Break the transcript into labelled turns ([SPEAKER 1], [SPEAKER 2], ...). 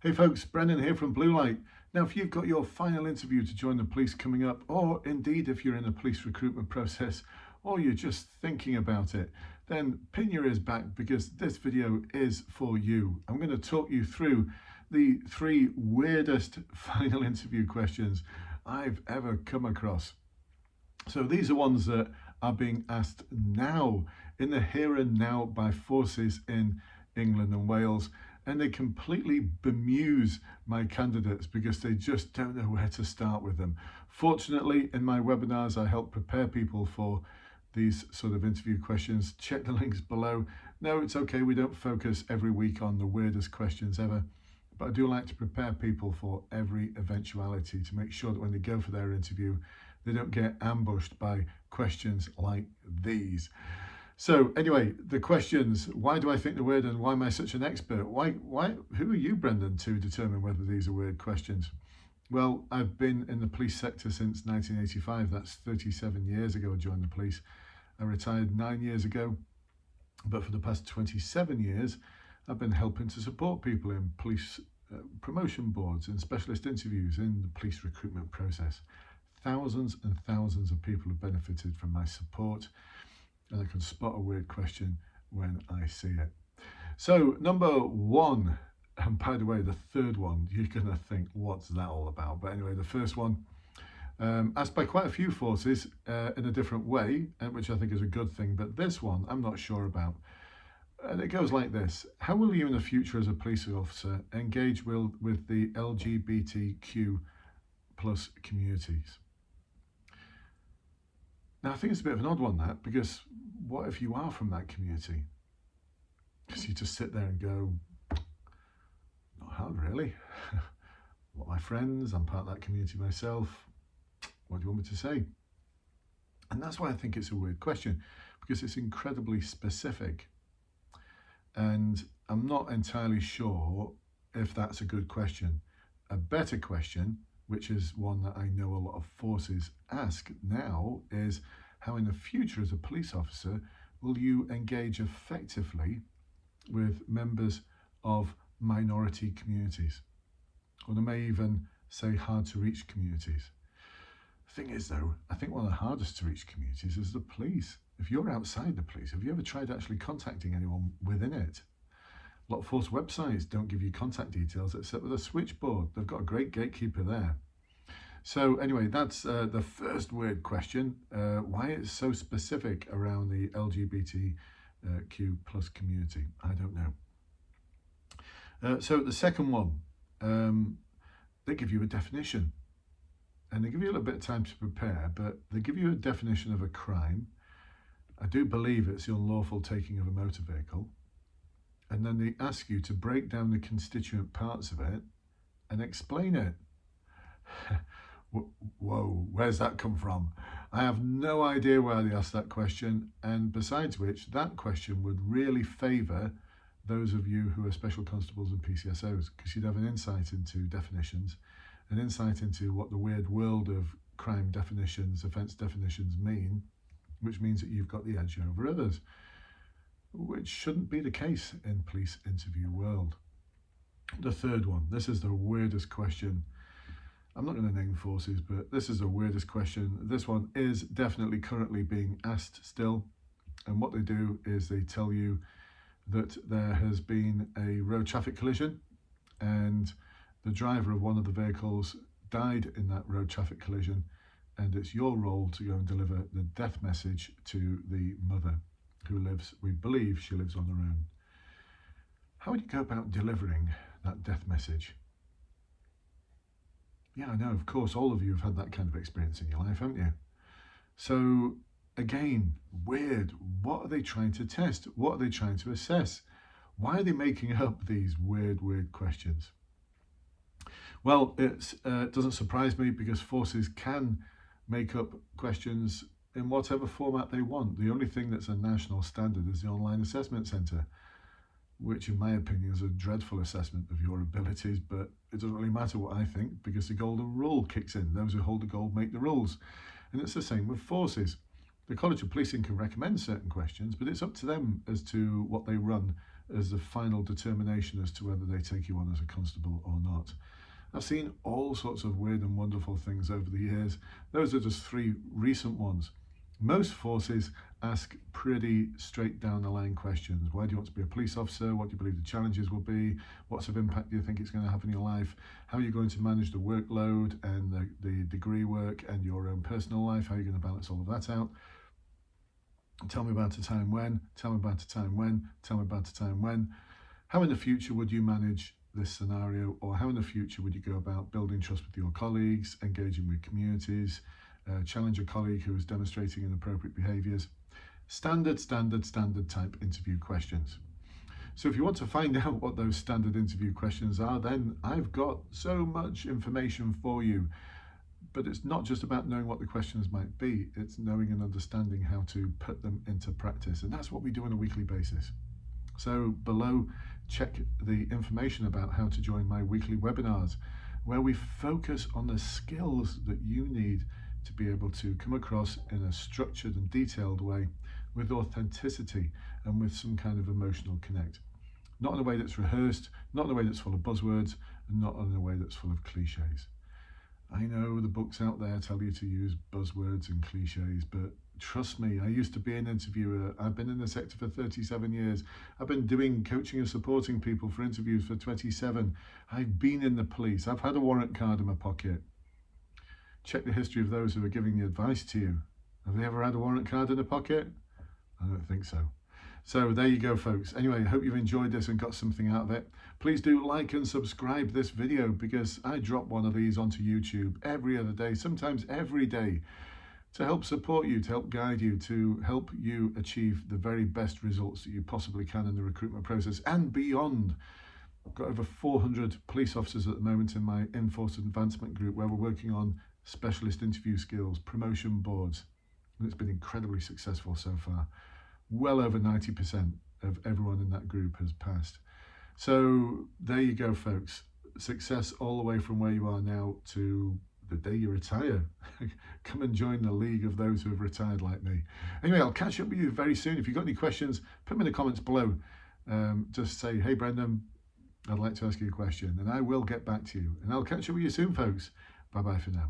[SPEAKER 1] Hey folks, Brendan here from Bluelight. Now, if you've got your final interview to join the police coming up, or indeed if you're in the police recruitment process, or you're just thinking about it, then pin your ears back because this video is for you. I'm going to talk you through the 3 weirdest final interview questions I've ever come across. So these are ones that are being asked now, in the here and now, by forces in England and Wales, and they completely bemuse my candidates because they just don't know where to start with them. Fortunately, in my webinars, I help prepare people for these sort of interview questions. Check the links below. No, it's okay, we don't focus every week on the weirdest questions ever, but I do like to prepare people for every eventuality to make sure that when they go for their interview, they don't get ambushed by questions like these. So anyway, the questions: why do I think they're weird, and why am I such an expert? Who are you, Brendan, to determine whether these are weird questions? Well, I've been in the police sector since 1985. That's 37 years ago I joined the police. I retired 9 years ago, but for the past 27 years, I've been helping to support people in police promotion boards, in specialist interviews, in the police recruitment process. Thousands and thousands of people have benefited from my support, and I can spot a weird question when I see it. So number 1, and by the way, the third one, you're going to think, what's that all about? But anyway, the first one, asked by quite a few forces in a different way, which I think is a good thing, but this one I'm not sure about. And it goes like this: how will you in the future as a police officer engage with the LGBTQ plus communities? Now, I think it's a bit of an odd one, that, because what if you are from that community? Because you just sit there and go, not hard really. What, my friends, I'm part of that community myself. What do you want me to say? And that's why I think it's a weird question, because it's incredibly specific. And I'm not entirely sure if that's a good question. A better question, which is one that I know a lot of forces ask now, is how in the future as a police officer will you engage effectively with members of minority communities, or they may even say hard to reach communities. The thing is though, I think one of the hardest to reach communities is the police. If you're outside the police, have you ever tried actually contacting anyone within it? A lot of force websites don't give you contact details except with a switchboard. They've got a great gatekeeper there. So anyway, that's the first weird question. Why it's so specific around the LGBTQ plus community, I don't know. So the second one, they give you a definition. And they give you a little bit of time to prepare, but they give you a definition of a crime. I do believe it's the unlawful taking of a motor vehicle. And then they ask you to break down the constituent parts of it and explain it. Whoa, where's that come from? I have no idea why they asked that question, and besides which, that question would really favour those of you who are special constables and PCSOs, because you'd have an insight into definitions, an insight into what the weird world of crime definitions, offence definitions mean, which means that you've got the edge over others, which shouldn't be the case in police interview world. The third one, this is the weirdest question. I'm not going to name forces, but this is the weirdest question. This one is definitely currently being asked still. And what they do is they tell you that there has been a road traffic collision and the driver of one of the vehicles died in that road traffic collision, and it's your role to go and deliver the death message to the mother who lives, we believe she lives on her own. How would you go about delivering that death message? Yeah, I know, of course, all of you have had that kind of experience in your life, haven't you? So, again, weird. What are they trying to test? What are they trying to assess? Why are they making up these weird questions? Well, it doesn't surprise me, because forces can make up questions in whatever format they want. The only thing that's a national standard is the Online Assessment Centre, which in my opinion is a dreadful assessment of your abilities, but it doesn't really matter what I think, because the golden rule kicks in. Those who hold the gold make the rules. And it's the same with forces. The College of Policing can recommend certain questions, but it's up to them as to what they run as the final determination as to whether they take you on as a constable or not. I've seen all sorts of weird and wonderful things over the years. Those are just 3 recent ones. Most forces ask pretty straight down the line questions. Why do you want to be a police officer? What do you believe the challenges will be? What sort of impact do you think it's going to have in your life? How are you going to manage the workload and the degree work and your own personal life? How are you going to balance all of that out? Tell me about a time when, tell me about a time when, tell me about a time when. How in the future would you manage this scenario, or how in the future would you go about building trust with your colleagues, engaging with communities, challenge a colleague who is demonstrating inappropriate behaviours? Standard type interview questions. So if you want to find out what those standard interview questions are, then I've got so much information for you. But it's not just about knowing what the questions might be, it's knowing and understanding how to put them into practice. And that's what we do on a weekly basis. So below, check the information about how to join my weekly webinars, where we focus on the skills that you need to be able to come across in a structured and detailed way with authenticity and with some kind of emotional connect. Not in a way that's rehearsed, not in a way that's full of buzzwords, and not in a way that's full of cliches. I know the books out there tell you to use buzzwords and cliches, but trust me, I used to be an interviewer. I've been in the sector for 37 years. I've been doing coaching and supporting people for interviews for 27. I've been in the police. I've had a warrant card in my pocket. Check the history of those who are giving the advice to you. Have they ever had a warrant card in their pocket? I don't think so. So there you go, folks. Anyway, I hope you've enjoyed this and got something out of it. Please do like and subscribe this video, because I drop one of these onto YouTube every other day, sometimes every day, to help support you, to help guide you, to help you achieve the very best results that you possibly can in the recruitment process and beyond. I've got over 400 police officers at the moment in my in-force advancement group, where we're working on specialist interview skills, promotion boards, and it's been incredibly successful so far. Well over 90% of everyone in that group has passed. So there you go, folks. Success all the way from where you are now to the day you retire. Come and join the league of those who have retired like me. Anyway, I'll catch up with you very soon. If you've got any questions, put them in the comments below. Just say, hey, Brendan, I'd like to ask you a question, and I will get back to you. And I'll catch up with you soon, folks. Bye-bye for now.